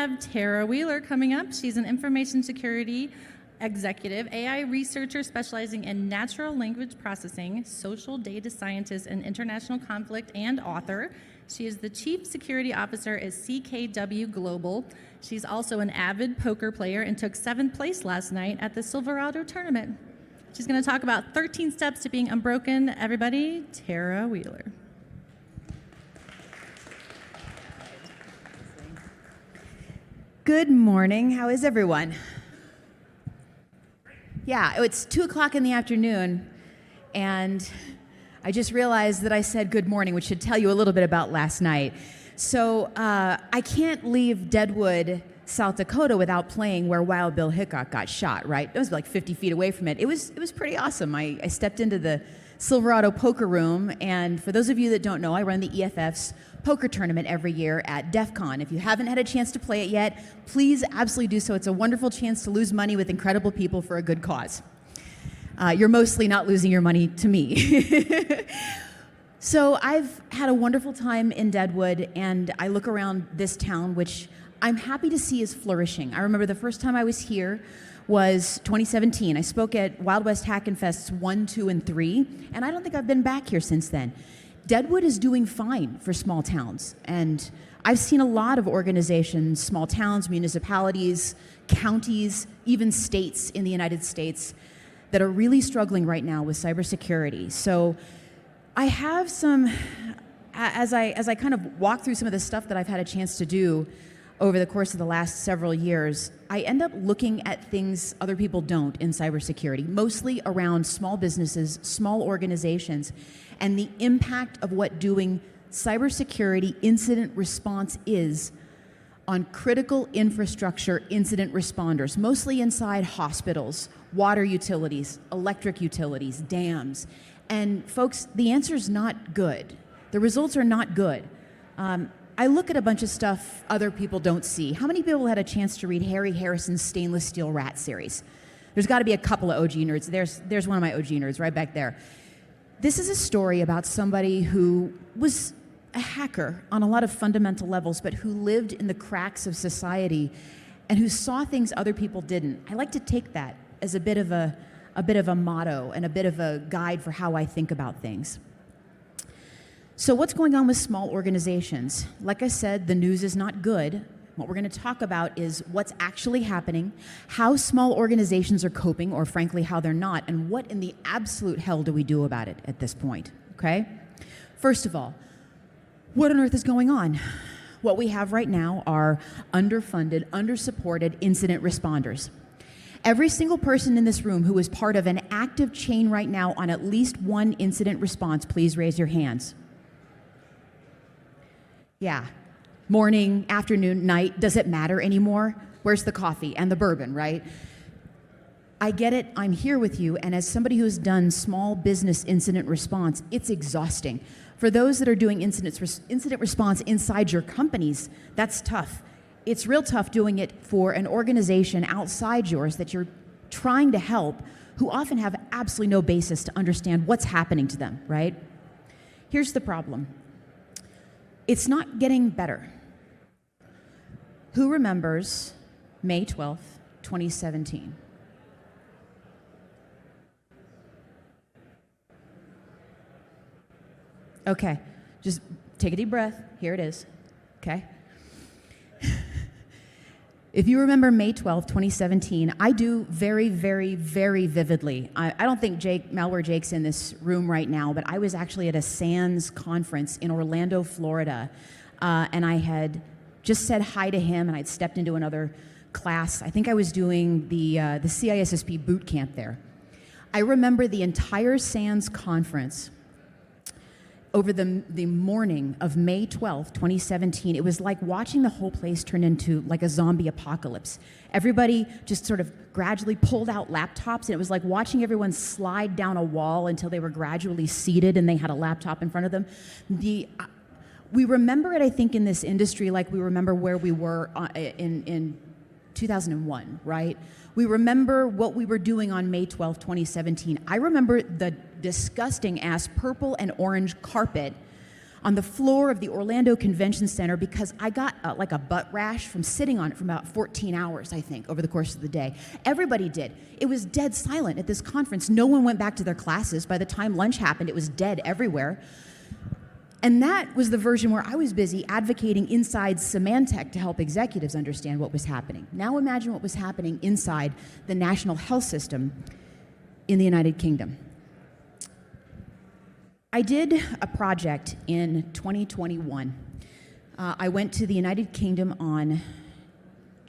have Tarah Wheeler coming up. She's an information security executive, AI researcher specializing in natural language processing, social data scientist, and international conflict, and author. She is the Chief Security Officer at CKW Global. She's also an avid poker player and took 7th place last night at the Silverado tournament. She's going to talk about 13 steps to being unbroken. Everybody, Tarah Wheeler. Good morning. How is everyone? Yeah, it's 2 o'clock in the afternoon, and I just realized that I said good morning, which should tell you a little bit about last night. So I can't leave Deadwood, South Dakota without playing where Wild Bill Hickok got shot, right? It was like 50 feet away from it. It was pretty awesome. I stepped into the Silverado poker room, and for those of you that don't know, I run the EFF's poker tournament every year at DEF CON. If you haven't had a chance to play it yet, please absolutely do so. It's a wonderful chance to lose money with incredible people for a good cause. You're mostly not losing your money to me. So I've had a wonderful time in Deadwood, and I look around this town, which I'm happy to see is flourishing. I remember the first time I was here was 2017. I spoke at Wild West Hackin Fests 1, 2, and 3, and I don't think I've been back here since then. Deadwood is doing fine for small towns, and I've seen a lot of organizations, small towns, municipalities, counties, even states in the United States that are really struggling right now with cybersecurity. So I have some, as I kind of walk through some of the stuff that I've had a chance to do over the course of the last several years, I end up looking at things other people don't in cybersecurity, mostly around small businesses, small organizations, and the impact of what doing cybersecurity incident response is on critical infrastructure incident responders, mostly inside hospitals, water utilities, electric utilities, dams. And folks, the answer is not good. The results are not good. I look at a bunch of stuff other people don't see. How many people had a chance to read Harry Harrison's Stainless Steel Rat series? There's got to be a couple of OG nerds. There's one of my OG nerds right back there. This is a story about somebody who was a hacker on a lot of fundamental levels, but who lived in the cracks of society and who saw things other people didn't. I like to take that as a bit of a motto and a bit of a guide for how I think about things. So what's going on with small organizations? Like I said, the news is not good. What we're going to talk about is what's actually happening, how small organizations are coping, or frankly, how they're not, and what in the absolute hell do we do about it at this point, okay? First of all, what on earth is going on? What we have right now are underfunded, undersupported incident responders. Every single person in this room who is part of an active chain right now on at least one incident response, please raise your hands. Yeah, morning, afternoon, night, does it matter anymore? Where's the coffee and the bourbon, right? I get it, I'm here with you, and as somebody who's done small business incident response, it's exhausting. For those that are doing incident response inside your companies, that's tough. It's real tough doing it for an organization outside yours that you're trying to help, who often have absolutely no basis to understand what's happening to them, right? Here's the problem. It's not getting better. Who remembers May 12th, 2017? Okay, just take a deep breath. Here it is, okay? If you remember May 12th, 2017, I do very, very, very vividly. I don't think Malware Jake's in this room right now, but I was actually at a SANS conference in Orlando, Florida, and I had just said hi to him, and I'd stepped into another class. I think I was doing the CISSP boot camp there. I remember the entire SANS conference over the morning of May 12th, 2017, it was like watching the whole place turn into like a zombie apocalypse. Everybody just sort of gradually pulled out laptops, and it was like watching everyone slide down a wall until they were gradually seated and they had a laptop in front of them. We remember it, I think, in this industry like we remember where we were in 2001, right? We remember what we were doing on May 12, 2017. I remember the disgusting ass purple and orange carpet on the floor of the Orlando Convention Center because I got like a butt rash from sitting on it for about 14 hours, I think, over the course of the day. Everybody did. It was dead silent at this conference. No one went back to their classes. By the time lunch happened, it was dead everywhere. And that was the version where I was busy advocating inside Symantec to help executives understand what was happening. Now imagine what was happening inside the national health system in the United Kingdom. I did a project in 2021. I went to the United Kingdom on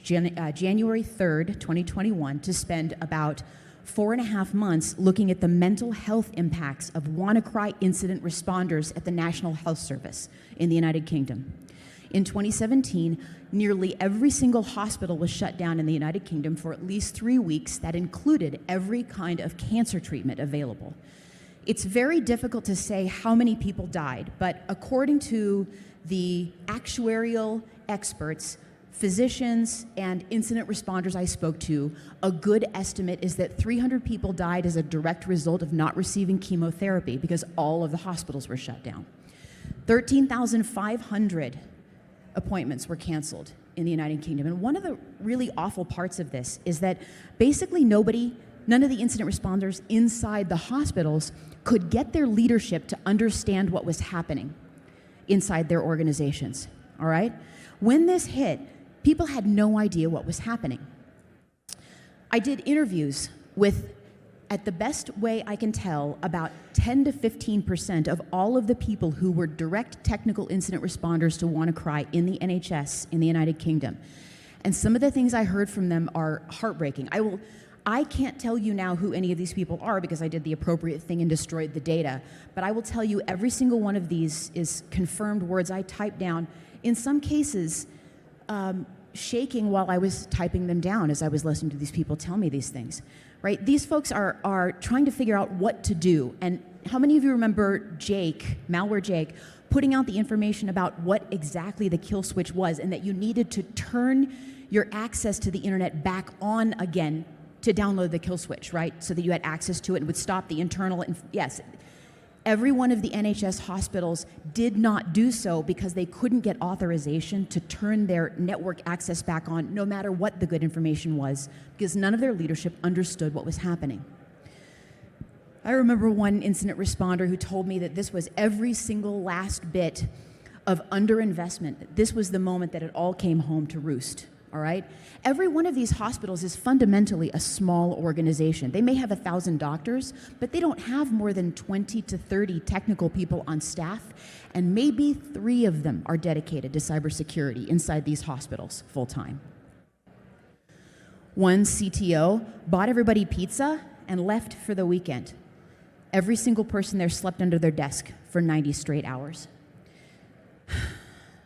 January 3rd, 2021, to spend about 4.5 months looking at the mental health impacts of WannaCry incident responders at the National Health Service in the United Kingdom. In 2017, nearly every single hospital was shut down in the United Kingdom for at least 3 weeks. That included every kind of cancer treatment available. It's very difficult to say how many people died, but according to the actuarial experts, physicians, and incident responders I spoke to, a good estimate is that 300 people died as a direct result of not receiving chemotherapy because all of the hospitals were shut down. 13,500 appointments were canceled in the United Kingdom. And one of the really awful parts of this is that basically none of the incident responders inside the hospitals could get their leadership to understand what was happening inside their organizations, all right? When this hit, people had no idea what was happening. I did interviews with, at the best way I can tell, about 10 to 15% of all of the people who were direct technical incident responders to WannaCry in the NHS in the United Kingdom. And some of the things I heard from them are heartbreaking. I can't tell you now who any of these people are because I did the appropriate thing and destroyed the data, but I will tell you every single one of these is confirmed words I typed down, in some cases shaking while I was typing them down as I was listening to these people tell me these things, right? These folks are trying to figure out what to do. And how many of you remember Jake, malware Jake, putting out the information about what exactly the kill switch was and that you needed to turn your access to the internet back on again to download the kill switch, right? So that you had access to it and would stop the internal, yes. Every one of the NHS hospitals did not do so because they couldn't get authorization to turn their network access back on no matter what the good information was because none of their leadership understood what was happening. I remember one incident responder who told me that this was every single last bit of underinvestment. This was the moment that it all came home to roost. All right? Every one of these hospitals is fundamentally a small organization. They may have 1,000 doctors, but they don't have more than 20 to 30 technical people on staff, and maybe 3 of them are dedicated to cybersecurity inside these hospitals full-time. One CTO bought everybody pizza and left for the weekend. Every single person there slept under their desk for 90 straight hours.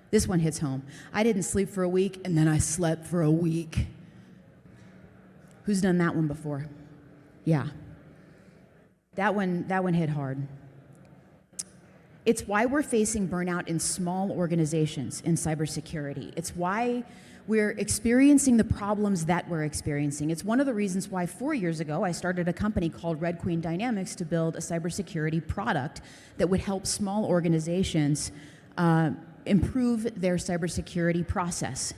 This one hits home. I didn't sleep for a week, and then I slept for a week. Who's done that one before? Yeah. That one hit hard. It's why we're facing burnout in small organizations in cybersecurity. It's why we're experiencing the problems that we're experiencing. It's one of the reasons why 4 years ago I started a company called Red Queen Dynamics to build a cybersecurity product that would help small organizations improve their cybersecurity process.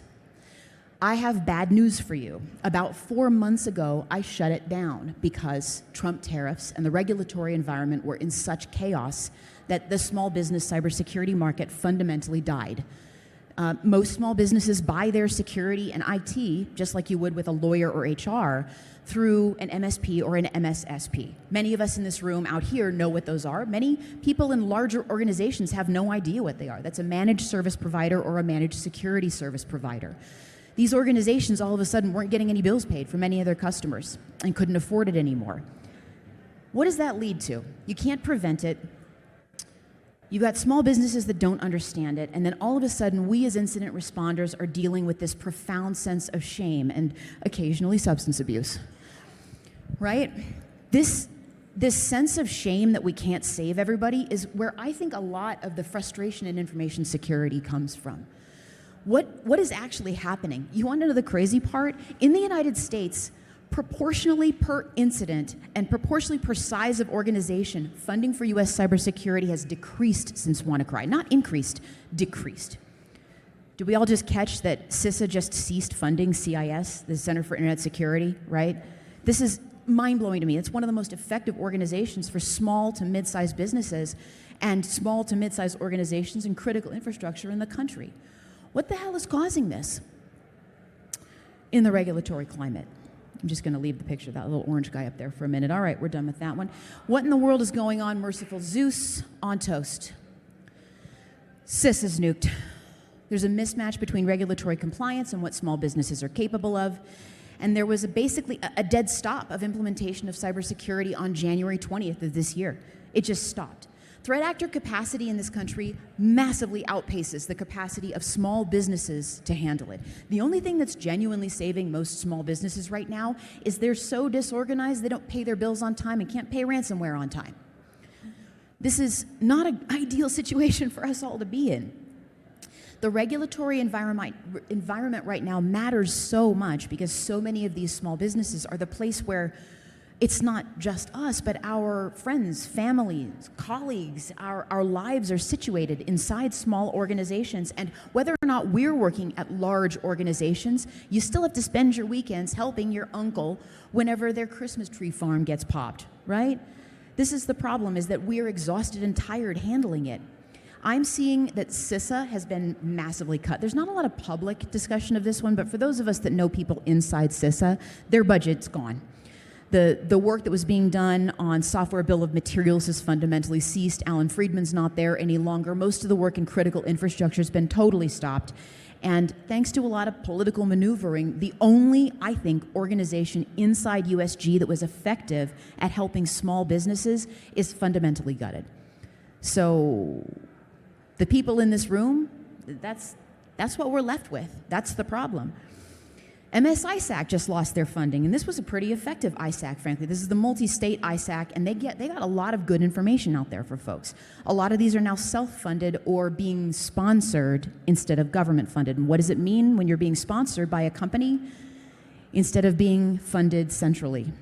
I have bad news for you. About 4 months ago, I shut it down because Trump tariffs and the regulatory environment were in such chaos that the small business cybersecurity market fundamentally died. Most small businesses buy their security and IT, just like you would with a lawyer or HR, through an MSP or an MSSP. Many of us in this room out here know what those are. Many people in larger organizations have no idea what they are. That's a managed service provider or a managed security service provider. These organizations all of a sudden weren't getting any bills paid from any of their customers and couldn't afford it anymore. What does that lead to? You can't prevent it. You got small businesses that don't understand it, and then all of a sudden, we as incident responders are dealing with this profound sense of shame and occasionally substance abuse, right? This sense of shame that we can't save everybody is where I think a lot of the frustration in information security comes from. What is actually happening? You want to know the crazy part? In the United States, Proportionally per incident and proportionally per size of organization, funding for U.S. cybersecurity has decreased since WannaCry. Not increased, decreased. Did we all just catch that CISA just ceased funding CIS, the Center for Internet Security, right? This is mind-blowing to me. It's one of the most effective organizations for small to mid-sized businesses and small to mid-sized organizations and critical infrastructure in the country. What the hell is causing this in the regulatory climate? I'm just going to leave the picture of that little orange guy up there for a minute. All right, we're done with that one. What in the world is going on, merciful Zeus? On toast. CIS is nuked. There's a mismatch between regulatory compliance and what small businesses are capable of. And there was basically a dead stop of implementation of cybersecurity on January 20th of this year. It just stopped. Threat actor capacity in this country massively outpaces the capacity of small businesses to handle it. The only thing that's genuinely saving most small businesses right now is they're so disorganized they don't pay their bills on time and can't pay ransomware on time. This is not an ideal situation for us all to be in. The regulatory environment right now matters so much because so many of these small businesses are the place where it's not just us, but our friends, families, colleagues, our lives are situated inside small organizations. And whether or not we're working at large organizations, you still have to spend your weekends helping your uncle whenever their Christmas tree farm gets popped, right? This is the problem, is that we're exhausted and tired handling it. I'm seeing that CISA has been massively cut. There's not a lot of public discussion of this one, but for those of us that know people inside CISA, their budget's gone. The work that was being done on software bill of materials has fundamentally ceased. Alan Friedman's not there any longer. Most of the work in critical infrastructure has been totally stopped. And thanks to a lot of political maneuvering, the only, I think, organization inside USG that was effective at helping small businesses is fundamentally gutted. So the people in this room, that's what we're left with. That's the problem. ISAC just lost their funding, and this was a pretty effective ISAC, frankly. This is the multi-state ISAC, and they got a lot of good information out there for folks. A lot of these are now self-funded or being sponsored instead of government-funded. And what does it mean when you're being sponsored by a company instead of being funded centrally?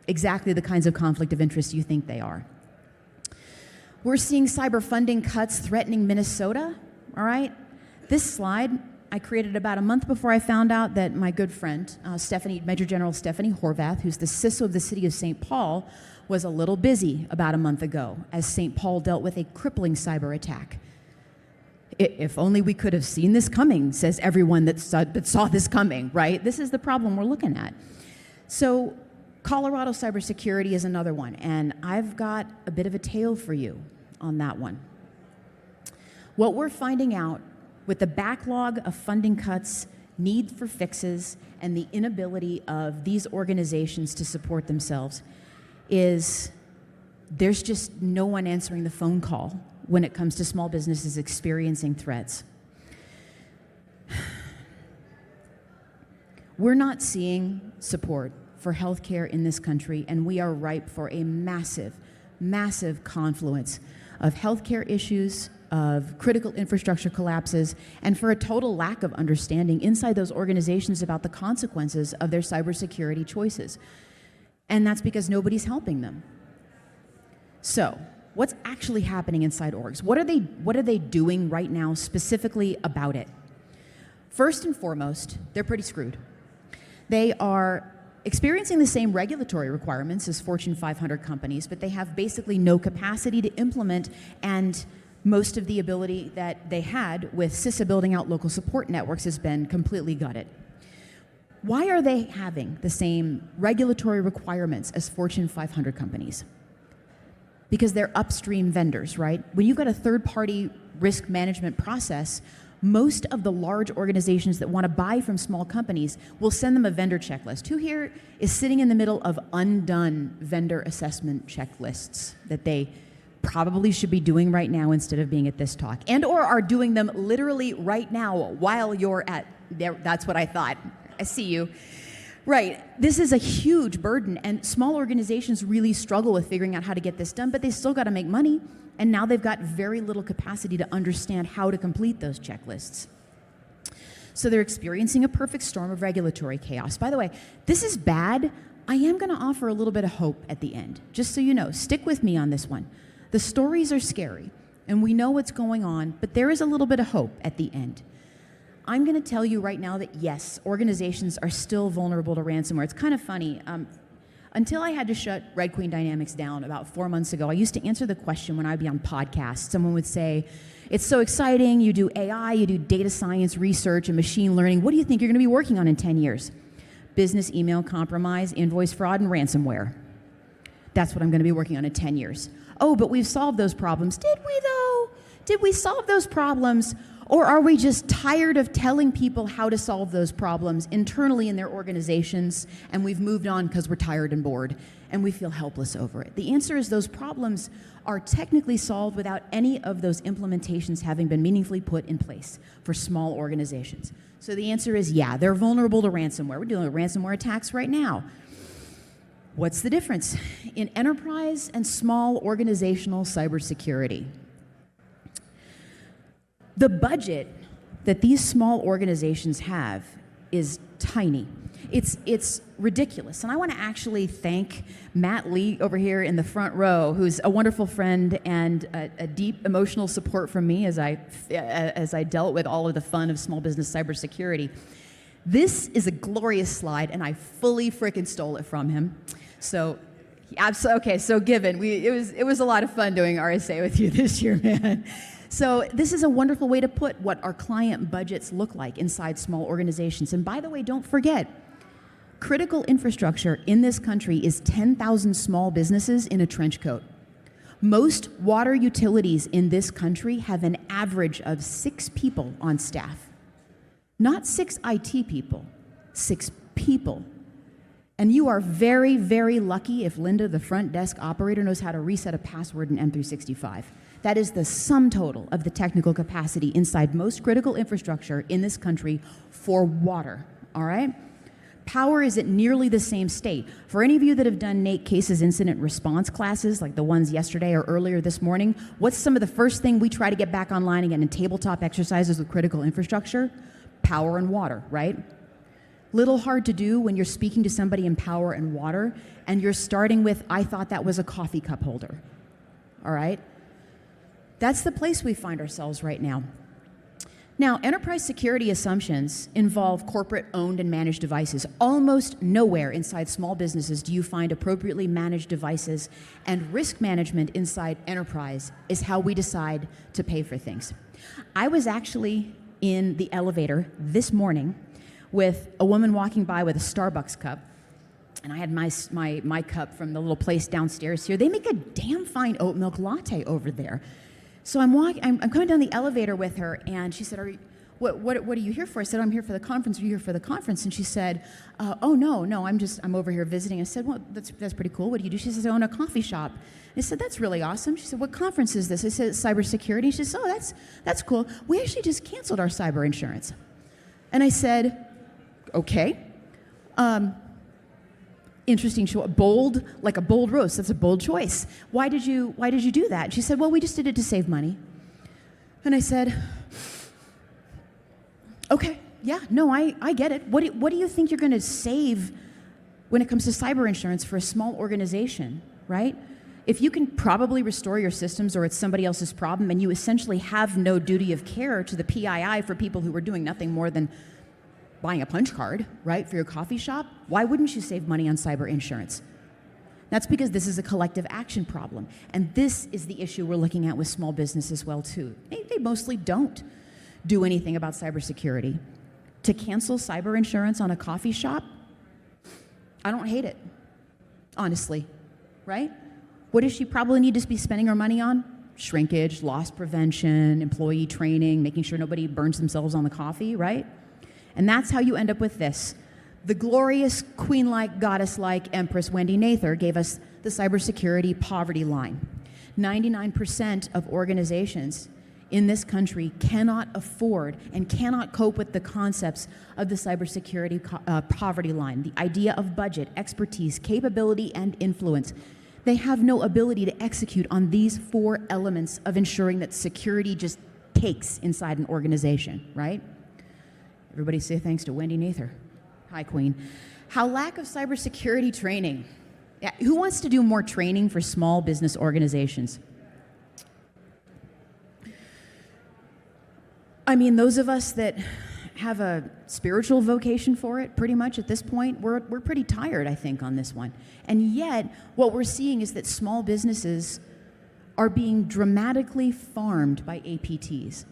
Exactly the kinds of conflict of interest you think they are. We're seeing cyber funding cuts threatening Minnesota, all right? This slide I created about a month before I found out that my good friend, Major General Stephanie Horvath, who's the CISO of the city of St. Paul, was a little busy about a month ago as St. Paul dealt with a crippling cyber attack. If only we could have seen this coming, says everyone that saw this coming, right? This is the problem we're looking at. So Colorado cybersecurity is another one, and I've got a bit of a tale for you on that one. What we're finding out with the backlog of funding cuts, need for fixes, and the inability of these organizations to support themselves is there's just no one answering the phone call when it comes to small businesses experiencing threats. We're not seeing support for healthcare in this country, and we are ripe for a massive, massive confluence of healthcare issues, of critical infrastructure collapses, and for a total lack of understanding inside those organizations about the consequences of their cybersecurity choices. And that's because nobody's helping them. So, what's actually happening inside orgs? What are they doing right now specifically about it? First and foremost, they're pretty screwed. They are experiencing the same regulatory requirements as Fortune 500 companies, but they have basically no capacity to implement, and most of the ability that they had with CISA building out local support networks has been completely gutted. Why are they having the same regulatory requirements as Fortune 500 companies? Because they're upstream vendors, right? When you've got a third-party risk management process, most of the large organizations that want to buy from small companies will send them a vendor checklist. Who here is sitting in the middle of undone vendor assessment checklists that they probably should be doing right now instead of being at this talk, and or are doing them literally right now while you're at there? That's what I thought. I see you. Right. This is a huge burden, and small organizations really struggle with figuring out how to get this done, but they still got to make money, and now they've got very little capacity to understand how to complete those checklists. So they're experiencing a perfect storm of regulatory chaos. By the way, this is bad. I am going to offer a little bit of hope at the end, just so you know. Stick with me on this one. The stories are scary, and we know what's going on, but there is a little bit of hope at the end. I'm going to tell you right now that, yes, organizations are still vulnerable to ransomware. It's kind of funny. Until I had to shut Red Queen Dynamics down about 4 months ago, I used to answer the question when I'd be on podcasts. Someone would say, it's so exciting, you do AI, you do data science research and machine learning. What do you think you're going to be working on in 10 years? Business email compromise, invoice fraud, and ransomware. That's what I'm going to be working on in 10 years. Oh, but we've solved those problems. Did we, though? Did we solve those problems? Or are we just tired of telling people how to solve those problems internally in their organizations, and we've moved on because we're tired and bored, and we feel helpless over it? The answer is those problems are technically solved without any of those implementations having been meaningfully put in place for small organizations. So the answer is, yeah, they're vulnerable to ransomware. We're dealing with ransomware attacks right now. What's the difference in enterprise and small organizational cybersecurity? The budget that these small organizations have is tiny. It's ridiculous. And I want to actually thank Matt Lee over here in the front row, who's a wonderful friend and a deep emotional support from me as I dealt with all of the fun of small business cybersecurity. This is a glorious slide, and I fully frickin' stole it from him. So, okay, so given, it was a lot of fun doing RSA with you this year, man. So this is a wonderful way to put what our client budgets look like inside small organizations. And by the way, don't forget, critical infrastructure in this country is 10,000 small businesses in a trench coat. Most water utilities in this country have an average of 6 people on staff. Not 6 IT people, 6 people. And you are very, very lucky if Linda, the front desk operator, knows how to reset a password in M365. That is the sum total of the technical capacity inside most critical infrastructure in this country for water, all right? Power is at nearly the same state. For any of you that have done Nate Case's incident response classes, like the ones yesterday or earlier this morning, what's some of the first thing we try to get back online again in tabletop exercises with critical infrastructure? Power and water, right? Little hard to do when you're speaking to somebody in power and water, and you're starting with, I thought that was a coffee cup holder, all right? That's the place we find ourselves right now. Now, enterprise security assumptions involve corporate-owned and managed devices. Almost nowhere inside small businesses do you find appropriately managed devices, and risk management inside enterprise is how we decide to pay for things. I was actually in the elevator this morning with a woman walking by with a Starbucks cup, and I had my cup from the little place downstairs here. They make a damn fine oat milk latte over there. So I'm coming down the elevator with her, and she said, what are you here for? I said, I'm here for the conference. Are you here for the conference? And she said, oh, no, I'm over here visiting. I said, well, that's pretty cool. What do you do? She says, I own a coffee shop. I said, that's really awesome. She said, what conference is this? I said, it's cybersecurity. She says, oh, that's cool. We actually just canceled our cyber insurance. And I said, okay. Interesting choice. Bold, like a bold roast. That's a bold choice. Why did you do that? And she said, well, we just did it to save money. And I said, okay, yeah, no, I get it. What do you think you're going to save when it comes to cyber insurance for a small organization, right? If you can probably restore your systems or it's somebody else's problem and you essentially have no duty of care to the PII for people who are doing nothing more than buying a punch card, right, for your coffee shop, why wouldn't you save money on cyber insurance? That's because this is a collective action problem. And this is the issue we're looking at with small business as well, too. They mostly don't do anything about cybersecurity. To cancel cyber insurance on a coffee shop, I don't hate it, honestly, right? What does she probably need to be spending her money on? Shrinkage, loss prevention, employee training, making sure nobody burns themselves on the coffee, right? And that's how you end up with this. The glorious queen-like, goddess-like Empress Wendy Nather gave us the cybersecurity poverty line. 99% of organizations in this country cannot afford and cannot cope with the concepts of the cybersecurity poverty line, the idea of budget, expertise, capability, and influence. They have no ability to execute on these 4 elements of ensuring that security just takes inside an organization, right? Everybody say thanks to Wendy Nather. Hi, Queen. How lack of cybersecurity training. Yeah, who wants to do more training for small business organizations? I mean, those of us that have a spiritual vocation for it, pretty much at this point, we're pretty tired, I think, on this one. And yet, what we're seeing is that small businesses are being dramatically farmed by APTs.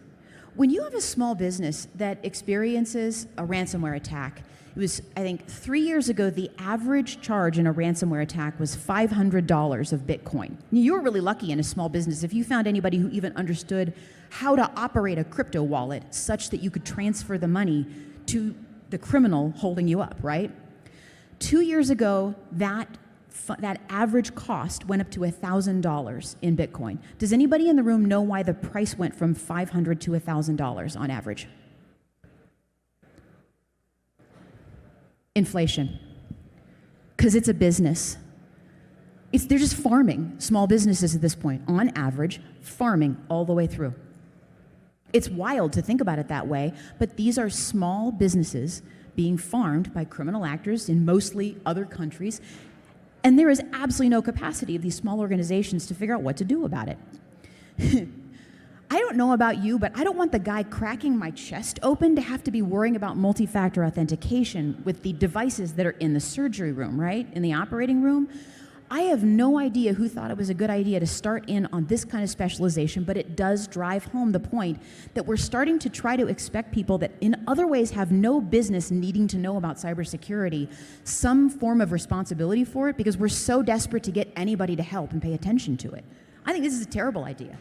When you have a small business that experiences a ransomware attack, it was, I think, 3 years ago, the average charge in a ransomware attack was $500 of Bitcoin. You were really lucky in a small business if you found anybody who even understood how to operate a crypto wallet such that you could transfer the money to the criminal holding you up, right? 2 years ago, that average cost went up to $1,000 in Bitcoin. Does anybody in the room know why the price went from $500 to $1,000 on average? Inflation. Because it's a business. They're just farming small businesses at this point, on average, farming all the way through. It's wild to think about it that way, but these are small businesses being farmed by criminal actors in mostly other countries, and there is absolutely no capacity of these small organizations to figure out what to do about it. I don't know about you, but I don't want the guy cracking my chest open to have to be worrying about multi-factor authentication with the devices that are in the surgery room, right? In the operating room. I have no idea who thought it was a good idea to start in on this kind of specialization, but it does drive home the point that we're starting to try to expect people that in other ways have no business needing to know about cybersecurity some form of responsibility for it because we're so desperate to get anybody to help and pay attention to it. I think this is a terrible idea.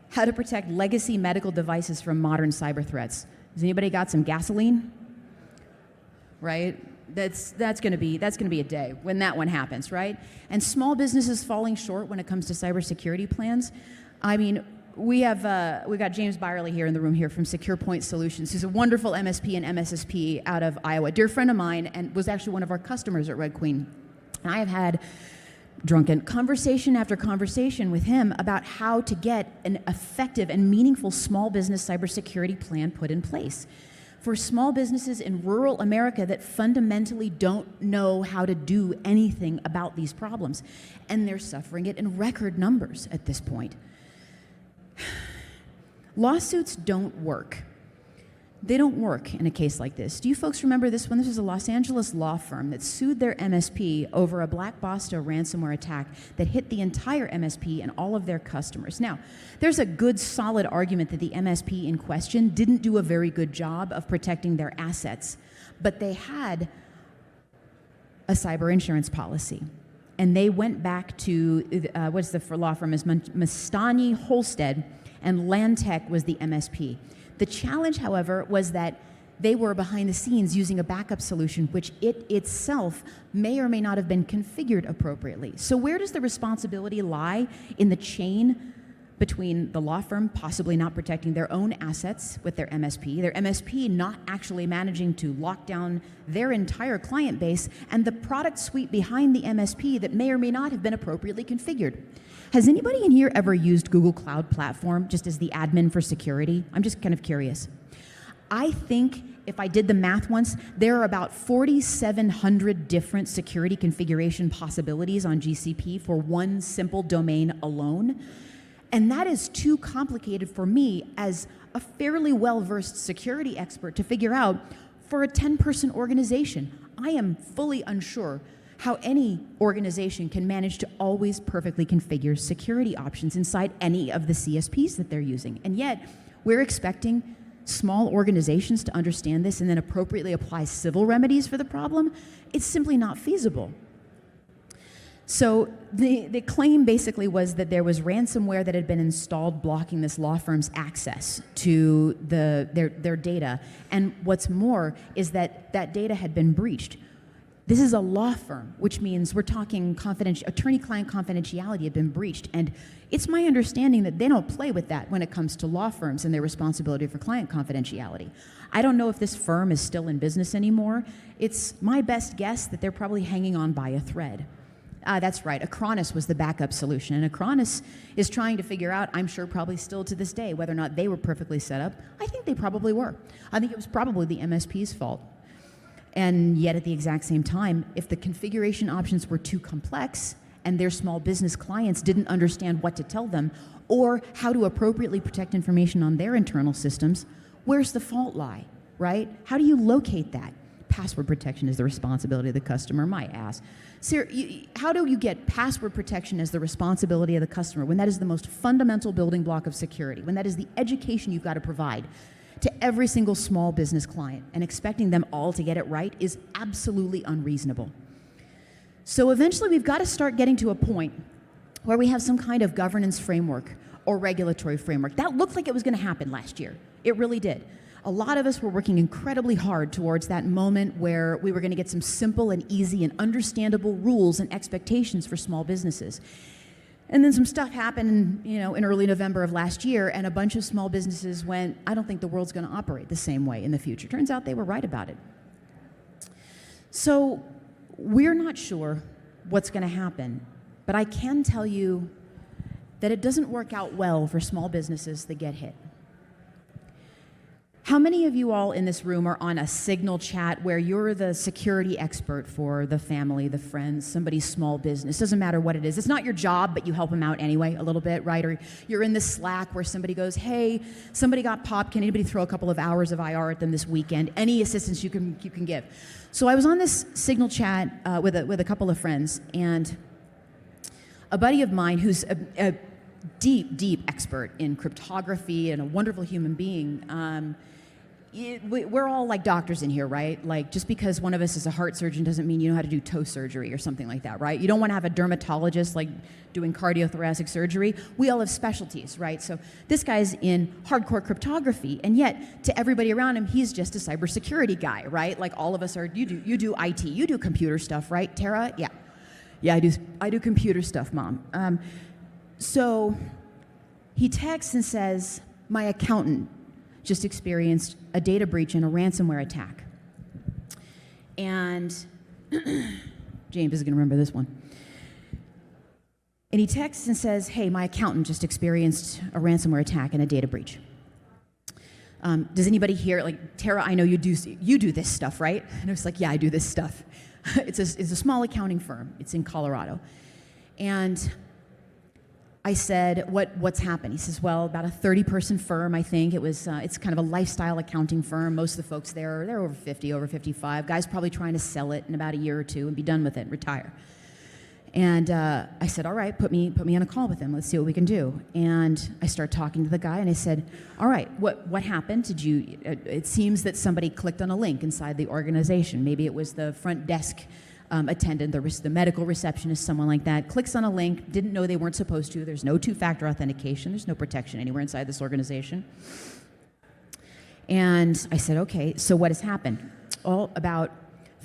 How to protect legacy medical devices from modern cyber threats. Has anybody got some gasoline? Right? That's going to be a day when that one happens, right? And small businesses falling short when it comes to cybersecurity plans. I mean, we got James Byerly here in the room here from Secure Point Solutions, who's a wonderful MSP and MSSP out of Iowa, dear friend of mine, and was actually one of our customers at Red Queen. And I have had drunken conversation after conversation with him about how to get an effective and meaningful small business cybersecurity plan put in place for small businesses in rural America that fundamentally don't know how to do anything about these problems. And they're suffering it in record numbers at this point. Lawsuits don't work. They don't work in a case like this. Do you folks remember this one? This was a Los Angeles law firm that sued their MSP over a Black Bosta ransomware attack that hit the entire MSP and all of their customers. Now, there's a good, solid argument that the MSP in question didn't do a very good job of protecting their assets, but they had a cyber insurance policy. And they went back to, what's the law firm is Mastani Holstead, and Landtech was the MSP. The challenge, however, was that they were behind the scenes using a backup solution, which it itself may or may not have been configured appropriately. So where does the responsibility lie in the chain between the law firm possibly not protecting their own assets with their MSP not actually managing to lock down their entire client base, and the product suite behind the MSP that may or may not have been appropriately configured? Has anybody in here ever used Google Cloud Platform just as the admin for security? I'm just kind of curious. I think if I did the math once, there are about 4,700 different security configuration possibilities on GCP for one simple domain alone. And that is too complicated for me as a fairly well-versed security expert to figure out for a 10-person organization. I am fully unsure how any organization can manage to always perfectly configure security options inside any of the CSPs that they're using. And yet, we're expecting small organizations to understand this and then appropriately apply civil remedies for the problem. It's simply not feasible. So the claim basically was that there was ransomware that had been installed blocking this law firm's access to their data. And what's more is that that data had been breached. This is a law firm, which means we're talking attorney-client confidentiality had been breached. And it's my understanding that they don't play with that when it comes to law firms and their responsibility for client confidentiality. I don't know if this firm is still in business anymore. It's my best guess that they're probably hanging on by a thread. That's right. Acronis was the backup solution. And Acronis is trying to figure out, I'm sure probably still to this day, whether or not they were perfectly set up. I think they probably were. I think it was probably the MSP's fault. And yet at the exact same time, if the configuration options were too complex and their small business clients didn't understand what to tell them or how to appropriately protect information on their internal systems, where's the fault lie, right? How do you locate that? Password protection is the responsibility of the customer, my ass. How do you get password protection as the responsibility of the customer when that is the most fundamental building block of security, when that is the education you've got to provide to every single small business client, and expecting them all to get it right is absolutely unreasonable. So eventually we've got to start getting to a point where we have some kind of governance framework or regulatory framework. That looked like it was going to happen last year. It really did. A lot of us were working incredibly hard towards that moment where we were going to get some simple and easy and understandable rules and expectations for small businesses. And then some stuff happened, in early November of last year, and a bunch of small businesses went, I don't think the world's going to operate the same way in the future. Turns out they were right about it. So we're not sure what's going to happen, but I can tell you that it doesn't work out well for small businesses that get hit. How many of you all in this room are on a Signal chat where you're the security expert for the family, the friends, somebody's small business? Doesn't matter what it is. It's not your job, but you help them out anyway a little bit, right? Or you're in the Slack where somebody goes, hey, somebody got popped. Can anybody throw a couple of hours of IR at them this weekend? Any assistance you can give. So I was on this Signal chat with a couple of friends, and a buddy of mine who's a deep expert in cryptography and a wonderful human being. We're all like doctors in here, right? Like, just because one of us is a heart surgeon doesn't mean you know how to do toe surgery or something like that, right? You don't want to have a dermatologist like doing cardiothoracic surgery. We all have specialties, right? So this guy's in hardcore cryptography, and yet to everybody around him, he's just a cybersecurity guy, right? Like all of us are. You do IT, you do computer stuff, right, Tarah? Yeah, I do computer stuff, Mom. So he texts and says, my accountant just experienced a data breach and a ransomware attack. And James is going to remember this one. And he texts and says, hey, my accountant just experienced a ransomware attack and a data breach. Does anybody here, like, Tarah, I know you do this stuff, right? And I was like, yeah, I do this stuff. It's a small accounting firm. It's in Colorado. And I said, what's happened? He says, well, about a 30-person firm, I think. It's kind of a lifestyle accounting firm. Most of the folks there, they're over 50, over 55. Guy's probably trying to sell it in about a year or two and be done with it, retire. And I said, all right, put me on a call with him. Let's see what we can do. And I start talking to the guy, and I said, all right, what happened? It seems that somebody clicked on a link inside the organization. Maybe it was the front desk attendant, the medical receptionist, someone like that, clicks on a link, didn't know they weren't supposed to. There's no two-factor authentication. There's no protection anywhere inside this organization. And I said, okay, so what has happened? Well, about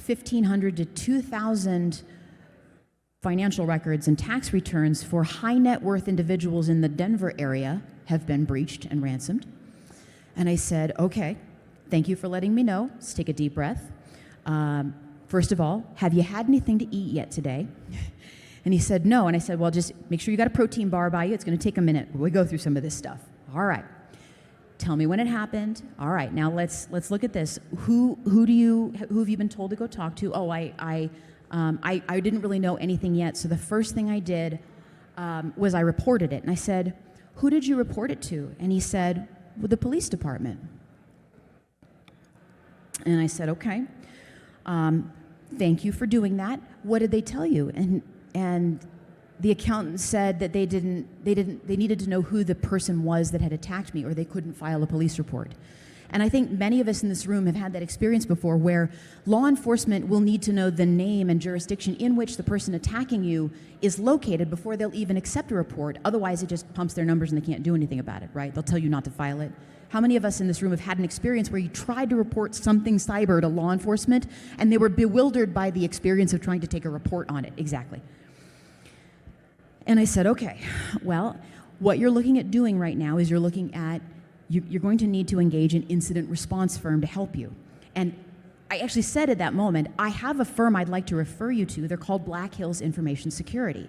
1,500 to 2,000 financial records and tax returns for high net worth individuals in the Denver area have been breached and ransomed. And I said, okay, thank you for letting me know. Let's take a deep breath. First of all, have you had anything to eat yet today? And he said, no. And I said, well, just make sure you got a protein bar by you. It's going to take a minute. We go through some of this stuff. All right. Tell me when it happened. All right. Now let's look at this. Who have you been told to go talk to? Oh, I didn't really know anything yet. So the first thing I did was I reported it. And I said, who did you report it to? And he said, well, the police department. And I said, okay. Thank you for doing that. What did they tell you? And the accountant said that they needed to know who the person was that had attacked me, or they couldn't file a police report. And I think many of us in this room have had that experience before, where law enforcement will need to know the name and jurisdiction in which the person attacking you is located before they'll even accept a report. Otherwise, it just pumps their numbers and they can't do anything about it, right? They'll tell you not to file it. How many of us in this room have had an experience where you tried to report something cyber to law enforcement and they were bewildered by the experience of trying to take a report on it? Exactly. And I said, okay, well, what you're looking at doing right now is you're going to need to engage an incident response firm to help you. And I actually said at that moment, I have a firm I'd like to refer you to. They're called Black Hills Information Security.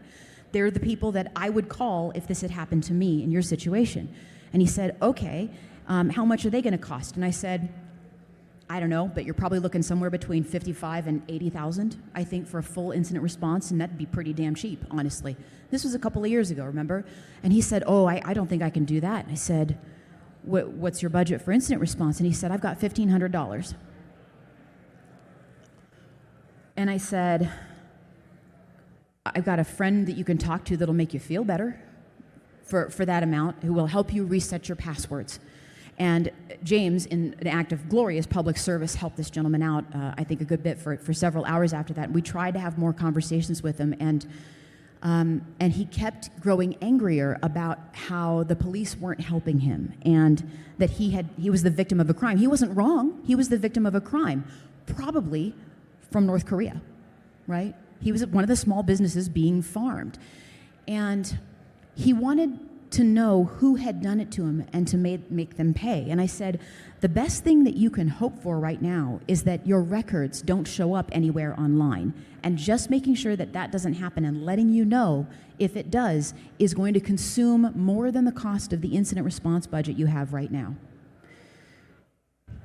They're the people that I would call if this had happened to me in your situation. And he said, okay, how much are they going to cost? And I said, I don't know, but you're probably looking somewhere between 55 and 80,000, I think, for a full incident response, and that'd be pretty damn cheap, honestly. This was a couple of years ago, remember? And he said, oh, I don't think I can do that. And I said, what's your budget for incident response? And he said, I've got $1,500. And I said, I've got a friend that you can talk to that'll make you feel better for that amount, who will help you reset your passwords. And James, in an act of glorious public service, helped this gentleman out, I think, a good bit for several hours after that. We tried to have more conversations with him, and he kept growing angrier about how the police weren't helping him, and that he was the victim of a crime. He wasn't wrong. He was the victim of a crime, probably from North Korea, right? He was one of the small businesses being farmed. And he wanted to know who had done it to him and to make them pay. And I said, the best thing that you can hope for right now is that your records don't show up anywhere online. And just making sure that that doesn't happen and letting you know if it does is going to consume more than the cost of the incident response budget you have right now.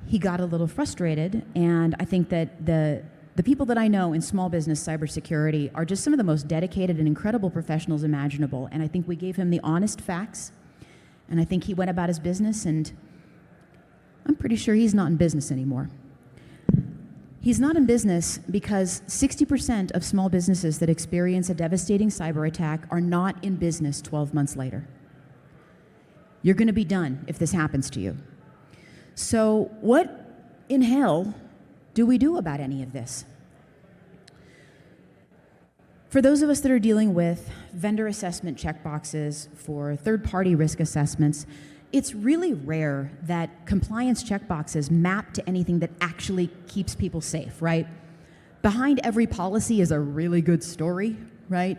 He got a little frustrated, and I think that the people that I know in small business cybersecurity are just some of the most dedicated and incredible professionals imaginable, and I think we gave him the honest facts, and I think he went about his business, and I'm pretty sure he's not in business anymore. He's not in business because 60% of small businesses that experience a devastating cyber attack are not in business 12 months later. You're going to be done if this happens to you. So what in hell do we do about any of this? For those of us that are dealing with vendor assessment checkboxes for third-party risk assessments, it's really rare that compliance checkboxes map to anything that actually keeps people safe, right? Behind every policy is a really good story, right?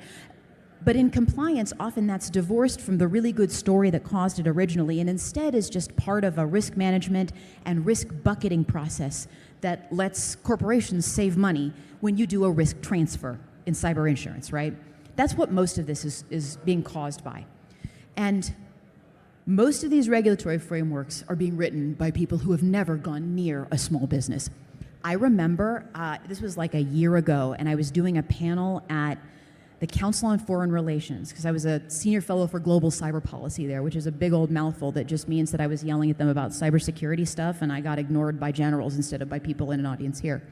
But in compliance, often that's divorced from the really good story that caused it originally, and instead is just part of a risk management and risk bucketing process that lets corporations save money when you do a risk transfer in cyber insurance, right? That's what most of this is being caused by. And most of these regulatory frameworks are being written by people who have never gone near a small business. I remember, this was like a year ago, and I was doing a panel at the Council on Foreign Relations, because I was a senior fellow for global cyber policy there, which is a big old mouthful that just means that I was yelling at them about cybersecurity stuff, and I got ignored by generals instead of by people in an audience here.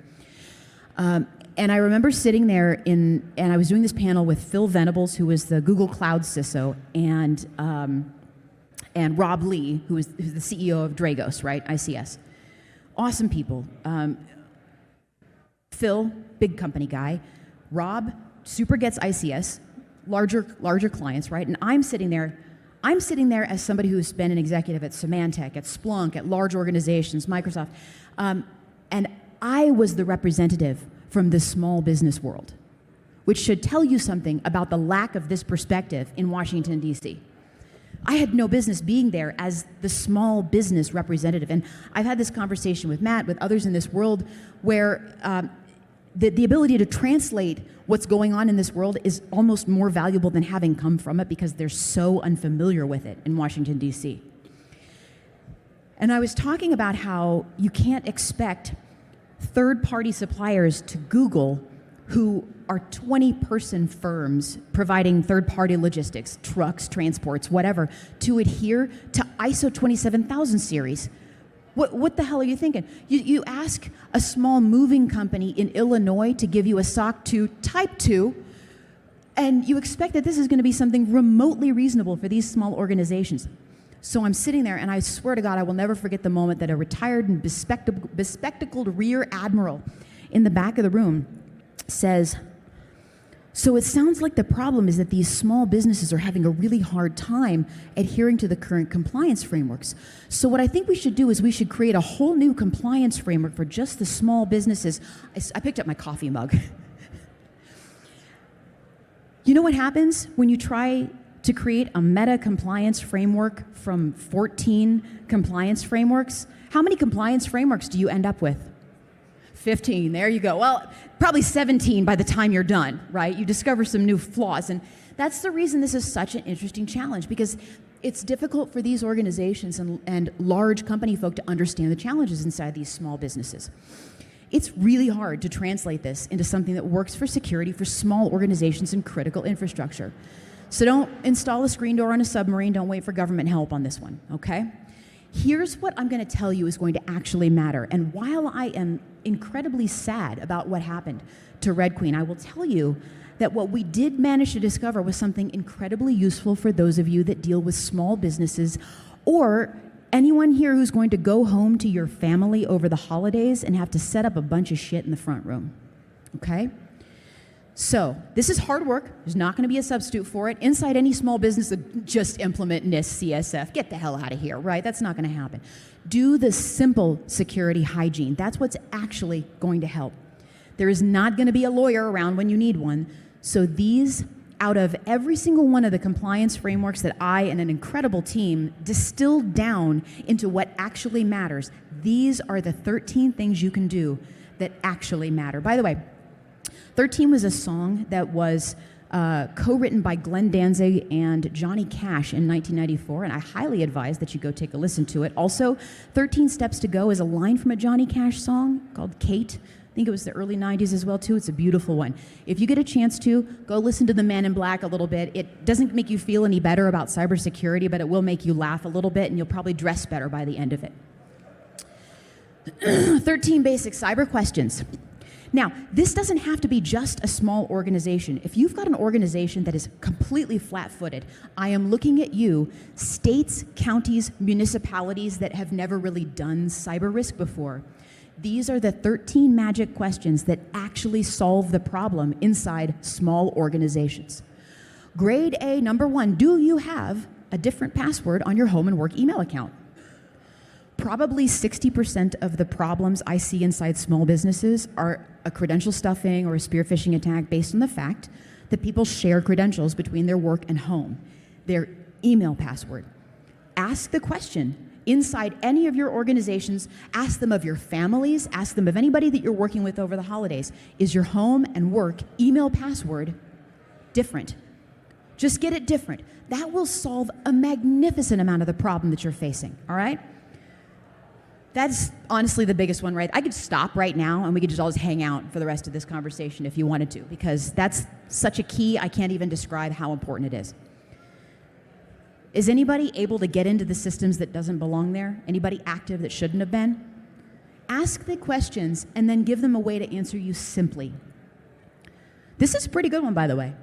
And I remember sitting there and I was doing this panel with Phil Venables, who was the Google Cloud CISO, and Rob Lee, who's the CEO of Dragos, right, ICS. Awesome people. Phil, big company guy. Rob, super gets ICS, larger clients, right? And I'm sitting there as somebody who's been an executive at Symantec, at Splunk, at large organizations, Microsoft, and I was the representative from the small business world, which should tell you something about the lack of this perspective in Washington, D.C. I had no business being there as the small business representative. And I've had this conversation with Matt, with others in this world, where the ability to translate what's going on in this world is almost more valuable than having come from it, because they're so unfamiliar with it in Washington, D.C. And I was talking about how you can't expect third-party suppliers to Google, who are 20-person firms providing third-party logistics, trucks, transports, whatever, to adhere to ISO 27000 series. What the hell are you thinking? You ask a small moving company in Illinois to give you a SOC 2 Type 2, and you expect that this is going to be something remotely reasonable for these small organizations. So I'm sitting there, and I swear to God, I will never forget the moment that a retired and bespectacled rear admiral in the back of the room says, so it sounds like the problem is that these small businesses are having a really hard time adhering to the current compliance frameworks. So what I think we should do is we should create a whole new compliance framework for just the small businesses. I picked up my coffee mug. You know what happens when you try to create a meta compliance framework from 14 compliance frameworks? How many compliance frameworks do you end up with? 15, there you go. Well, probably 17 by the time you're done, right? You discover some new flaws. And that's the reason this is such an interesting challenge, because it's difficult for these organizations and large company folk to understand the challenges inside these small businesses. It's really hard to translate this into something that works for security for small organizations and critical infrastructure. So don't install a screen door on a submarine. Don't wait for government help on this one, okay? Here's what I'm going to tell you is going to actually matter. And while I am incredibly sad about what happened to Red Queen, I will tell you that what we did manage to discover was something incredibly useful for those of you that deal with small businesses, or anyone here who's going to go home to your family over the holidays and have to set up a bunch of shit in the front room, okay? So this is hard work. There's not going to be a substitute for it. Inside any small business, just implement NIST CSF. Get the hell out of here, right? That's not going to happen. Do the simple security hygiene. That's what's actually going to help. There is not going to be a lawyer around when you need one. So these, out of every single one of the compliance frameworks that I and an incredible team distilled down into what actually matters, these are the 13 things you can do that actually matter. By the way, 13 was a song that was co-written by Glenn Danzig and Johnny Cash in 1994, and I highly advise that you go take a listen to it. Also, 13 Steps to Go is a line from a Johnny Cash song called Kate. I think it was the early 90s as well, too. It's a beautiful one. If you get a chance to, go listen to The Man in Black a little bit. It doesn't make you feel any better about cybersecurity, but it will make you laugh a little bit, and you'll probably dress better by the end of it. 13 basic cyber questions. Now, this doesn't have to be just a small organization. If you've got an organization that is completely flat-footed, I am looking at you, states, counties, municipalities that have never really done cyber risk before. These are the 13 magic questions that actually solve the problem inside small organizations. Grade A, number 1, do you have a different password on your home and work email account? Probably 60% of the problems I see inside small businesses are a credential stuffing or a spear phishing attack based on the fact that people share credentials between their work and home, their email password. Ask the question inside any of your organizations, ask them of your families, ask them of anybody that you're working with over the holidays. Is your home and work email password different? Just get it different. That will solve a magnificent amount of the problem that you're facing, all right? That's honestly the biggest one, right? I could stop right now and we could just all hang out for the rest of this conversation if you wanted to, because that's such a key, I can't even describe how important it is. Is anybody able to get into the systems that doesn't belong there? Anybody active that shouldn't have been? Ask the questions and then give them a way to answer you simply. This is a pretty good one, by the way.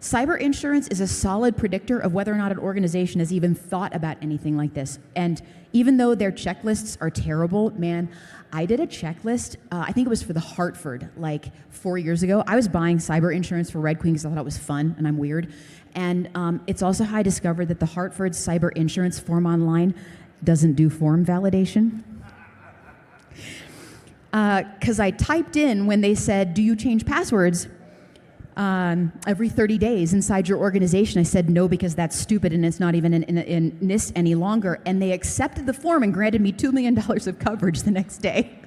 Cyber insurance is a solid predictor of whether or not an organization has even thought about anything like this. And even though their checklists are terrible, man, I did a checklist, I think it was for the Hartford, like 4 years ago. I was buying cyber insurance for Red Queen because I thought it was fun, and I'm weird. And it's also how I discovered that the Hartford cyber insurance form online doesn't do form validation. Because I typed in when they said, do you change passwords every 30 days inside your organization? I said no, because that's stupid and it's not even in NIST any longer. And they accepted the form and granted me $2 million of coverage the next day.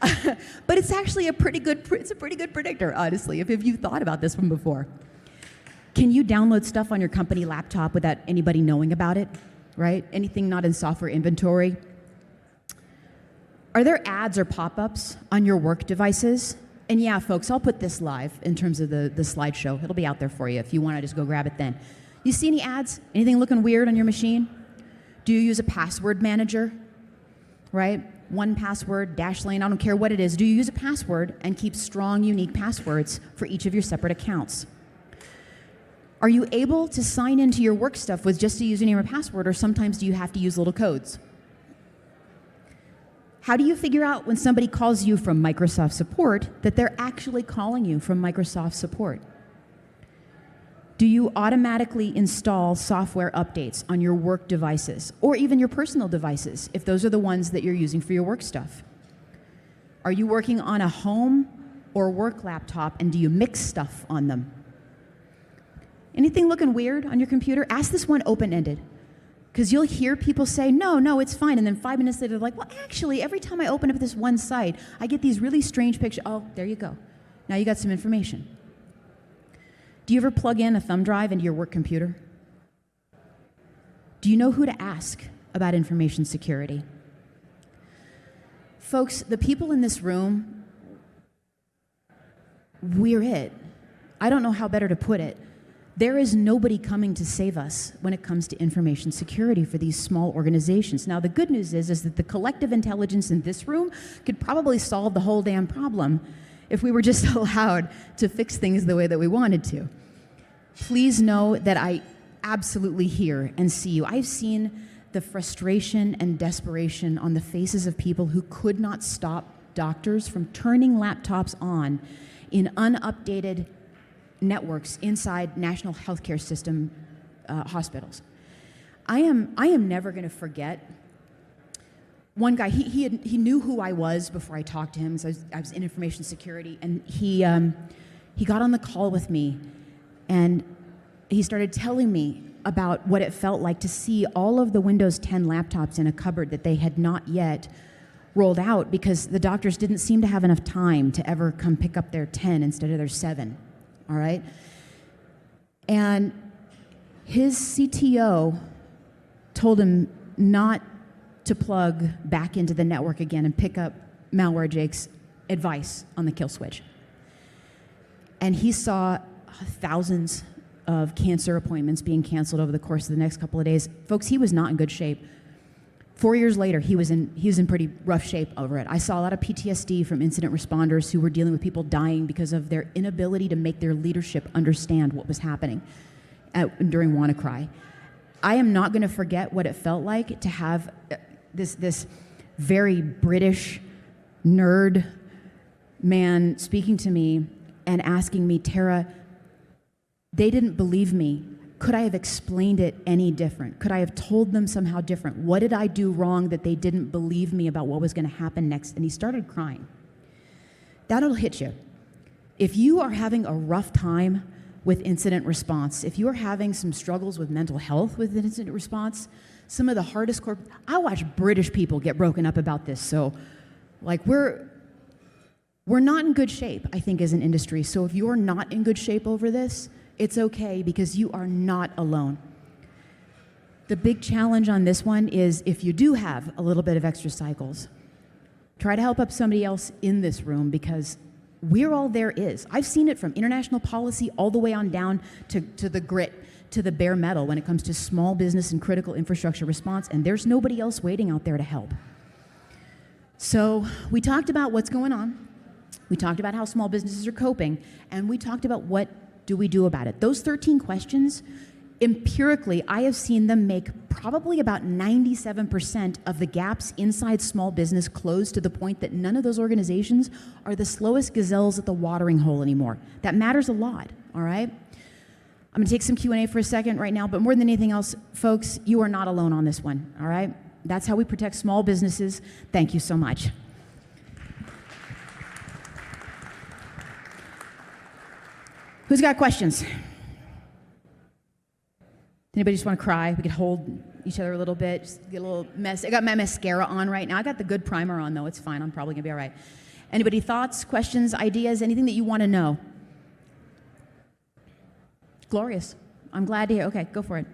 But it's actually a pretty good predictor, honestly, if you've thought about this one before. Can you download stuff on your company laptop without anybody knowing about it, right? Anything not in software inventory? Are there ads or pop-ups on your work devices? And yeah, folks, I'll put this live in terms of the slideshow. It'll be out there for you if you want to just go grab it then. You see any ads? Anything looking weird on your machine? Do you use a password manager? Right? 1Password, Dashlane, I don't care what it is. Do you use a password and keep strong, unique passwords for each of your separate accounts? Are you able to sign into your work stuff with just a username or password, or sometimes do you have to use little codes? How do you figure out when somebody calls you from Microsoft support that they're actually calling you from Microsoft support? Do you automatically install software updates on your work devices or even your personal devices if those are the ones that you're using for your work stuff? Are you working on a home or work laptop, and do you mix stuff on them? Anything looking weird on your computer? Ask this one open-ended. Because you'll hear people say, no, it's fine. And then 5 minutes later, they're like, well, actually, every time I open up this one site, I get these really strange pictures. Oh, there you go. Now you got some information. Do you ever plug in a thumb drive into your work computer? Do you know who to ask about information security? Folks, the people in this room, we're it. I don't know how better to put it. There is nobody coming to save us when it comes to information security for these small organizations. Now, the good news is that the collective intelligence in this room could probably solve the whole damn problem if we were just allowed to fix things the way that we wanted to. Please know that I absolutely hear and see you. I've seen the frustration and desperation on the faces of people who could not stop doctors from turning laptops on in unupdated networks inside national healthcare system hospitals. I am never going to forget one guy. He knew who I was before I talked to him. So I was in information security, and he got on the call with me, and he started telling me about what it felt like to see all of the Windows 10 laptops in a cupboard that they had not yet rolled out because the doctors didn't seem to have enough time to ever come pick up their 10 instead of their 7. All right? And his CTO told him not to plug back into the network again and pick up Malware Jake's advice on the kill switch. And he saw thousands of cancer appointments being canceled over the course of the next couple of days. Folks, he was not in good shape. 4 years later, he was in pretty rough shape over it. I saw a lot of PTSD from incident responders who were dealing with people dying because of their inability to make their leadership understand what was happening during WannaCry. I am not going to forget what it felt like to have this very British nerd man speaking to me and asking me, Tarah, they didn't believe me. Could I have explained it any different? Could I have told them somehow different? What did I do wrong that they didn't believe me about what was going to happen next? And he started crying. That'll hit you. If you are having a rough time with incident response, if you are having some struggles with mental health with incident response, some of the hardest I watch British people get broken up about this. So, like, we're not in good shape, I think, as an industry. So if you're not in good shape over this, it's okay, because you are not alone. The big challenge on this one is, if you do have a little bit of extra cycles, try to help up somebody else in this room, because we're all there is. I've seen it from international policy all the way on down to the grit, to the bare metal when it comes to small business and critical infrastructure response, and there's nobody else waiting out there to help. So we talked about what's going on. We talked about how small businesses are coping, and we talked about what do we do about it. Those 13 questions, empirically, I have seen them make probably about 97% of the gaps inside small business close, to the point that none of those organizations are the slowest gazelles at the watering hole anymore. That matters a lot, all right? I'm gonna take some Q&A for a second right now, but more than anything else, folks, you are not alone on this one, all right? That's how we protect small businesses. Thank you so much. Who's got questions? Anybody just want to cry? We could hold each other a little bit, just get a little mess. I got my mascara on right now. I got the good primer on, though. It's fine. I'm probably going to be all right. Anybody thoughts, questions, ideas, anything that you want to know? Glorious. I'm glad to hear. Okay, go for it.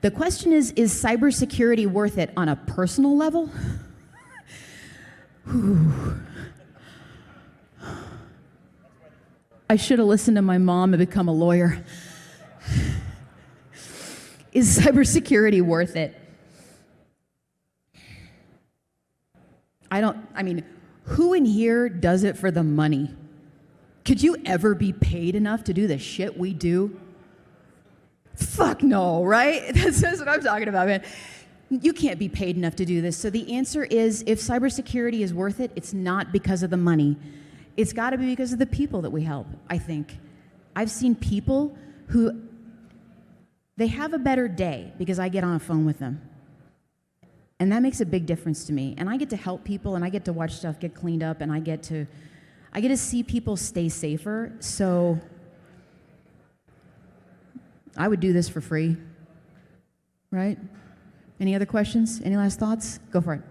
The question is cybersecurity worth it on a personal level? Whew. I should have listened to my mom and become a lawyer. Is cybersecurity worth it? I mean, who in here does it for the money? Could you ever be paid enough to do the shit we do? Fuck no, right? That's what I'm talking about, man. You can't be paid enough to do this. So the answer is, if cybersecurity is worth it, it's not because of the money. It's got to be because of the people that we help, I think. I've seen people who, they have a better day because I get on a phone with them. And that makes a big difference to me. And I get to help people, and I get to watch stuff get cleaned up, and I get to see people stay safer. So I would do this for free. right? Any other questions? Any last thoughts? Go for it.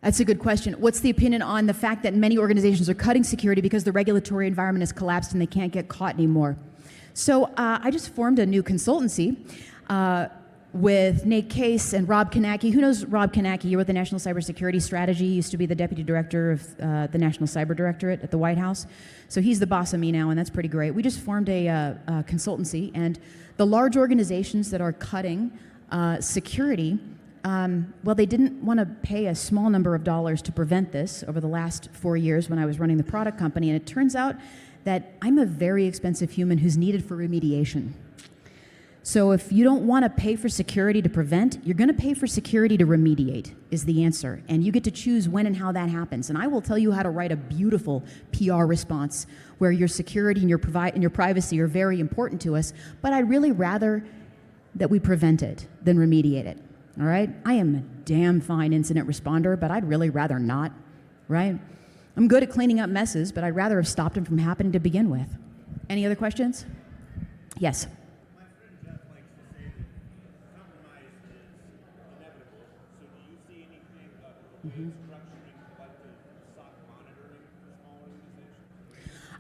That's a good question. What's the opinion on the fact that many organizations are cutting security because the regulatory environment has collapsed and they can't get caught anymore? So I just formed a new consultancy with Nate Case and Rob Kanacki. Who knows Rob Kanacki? You wrote the National Cybersecurity Strategy. He used to be the Deputy Director of the National Cyber Directorate at the White House. So he's the boss of me now, and that's pretty great. We just formed a consultancy, and the large organizations that are cutting security, well, they didn't want to pay a small number of dollars to prevent this over the last 4 years when I was running the product company, and it turns out that I'm a very expensive human who's needed for remediation. So if you don't want to pay for security to prevent, you're going to pay for security to remediate is the answer. And you get to choose when and how that happens. And I will tell you how to write a beautiful PR response where your security and your privacy are very important to us, but I'd really rather that we prevent it than remediate it. All right? I am a damn fine incident responder, but I'd really rather not, right? I'm good at cleaning up messes, but I'd rather have stopped them from happening to begin with. Any other questions? Yes.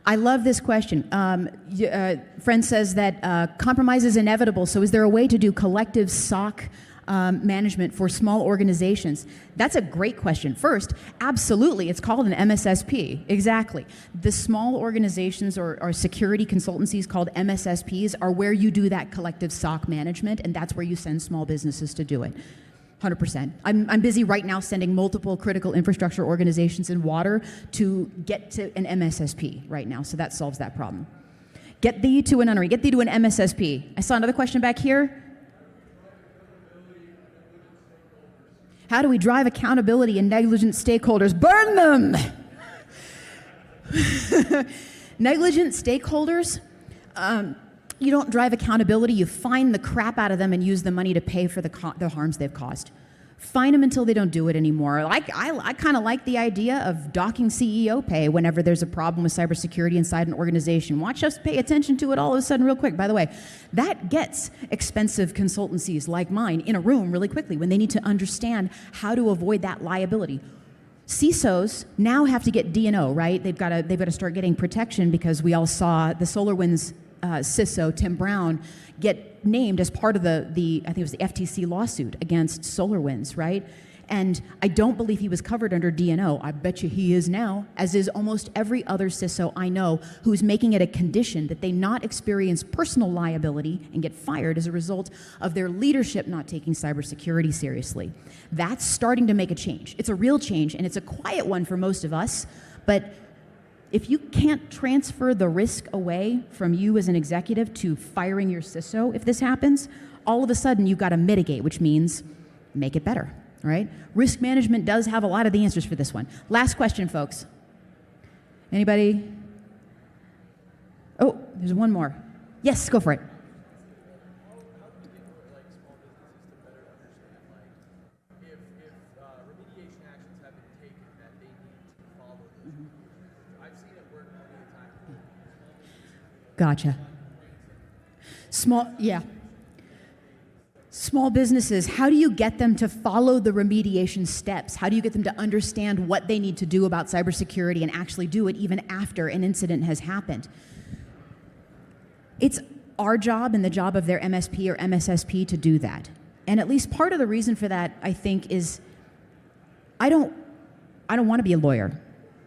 I love this question. Friend says that compromise is inevitable, so is there a way to do collective SOC management for small organizations? That's a great question. First, absolutely, it's called an MSSP. Exactly. The small organizations or security consultancies called MSSPs are where you do that collective SOC management, and that's where you send small businesses to do it. 100%. I'm busy right now sending multiple critical infrastructure organizations in water to get to an MSSP right now, so that solves that problem. Get thee to an unread. Get thee to an MSSP. I saw another question back here. How do we drive accountability and negligent stakeholders? Burn them! Negligent stakeholders, you don't drive accountability, you fine the crap out of them and use the money to pay for the harms they've caused. Fine them until they don't do it anymore. I kind of like the idea of docking CEO pay whenever there's a problem with cybersecurity inside an organization. Watch us pay attention to it all of a sudden real quick. By the way, that gets expensive consultancies like mine in a room really quickly when they need to understand how to avoid that liability. CISOs now have to get D&O, right? They've got to start getting protection because we all saw the SolarWinds CISO, Tim Brown, get named as part of the I think it was the FTC lawsuit against SolarWinds, right? And I don't believe he was covered under D&O. I bet you he is now, as is almost every other CISO I know who's making it a condition that they not experience personal liability and get fired as a result of their leadership not taking cybersecurity seriously. That's starting to make a change. It's a real change, and it's a quiet one for most of us, but if you can't transfer the risk away from you as an executive to firing your CISO, if this happens, all of a sudden you've got to mitigate, which means make it better, right? Risk management does have a lot of the answers for this one. Last question, folks. Anybody? Oh, there's one more. Yes, go for it. Gotcha. Small businesses, how do you get them to follow the remediation steps? How do you get them to understand what they need to do about cybersecurity and actually do it even after an incident has happened? It's our job and the job of their MSP or MSSP to do that. And at least part of the reason for that, I think, is I don't want to be a lawyer,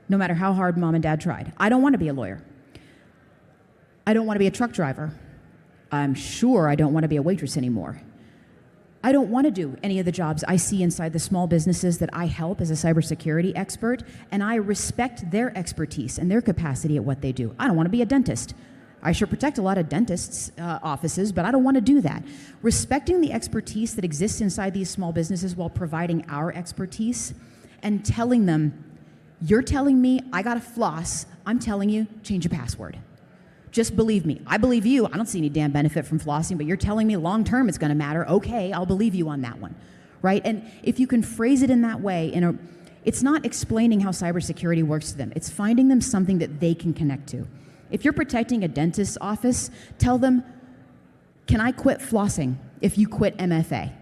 no matter how hard mom and dad tried. I don't want to be a lawyer. I don't want to be a truck driver. I'm sure I don't want to be a waitress anymore. I don't want to do any of the jobs I see inside the small businesses that I help as a cybersecurity expert, and I respect their expertise and their capacity at what they do. I don't want to be a dentist. I sure protect a lot of dentists' offices, but I don't want to do that. Respecting the expertise that exists inside these small businesses while providing our expertise and telling them, you're telling me I got to floss, I'm telling you, change your password. Just believe me. I believe you. I don't see any damn benefit from flossing, but you're telling me long term it's going to matter. Okay, I'll believe you on that one, right? And if you can phrase it in that way, It's not explaining how cybersecurity works to them. It's finding them something that they can connect to. If you're protecting a dentist's office, tell them, can I quit flossing if you quit MFA?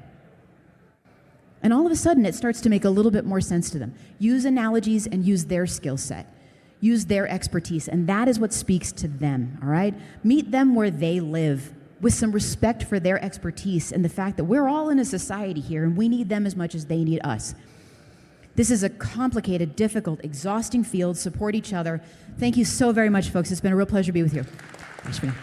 And all of a sudden, it starts to make a little bit more sense to them. Use analogies and use their skill set. Use their expertise, and that is what speaks to them, all right? Meet them where they live with some respect for their expertise and the fact that we're all in a society here and we need them as much as they need us. This is a complicated, difficult, exhausting field. Support each other. Thank you so very much, folks. It's been a real pleasure to be with you. Thanks for now.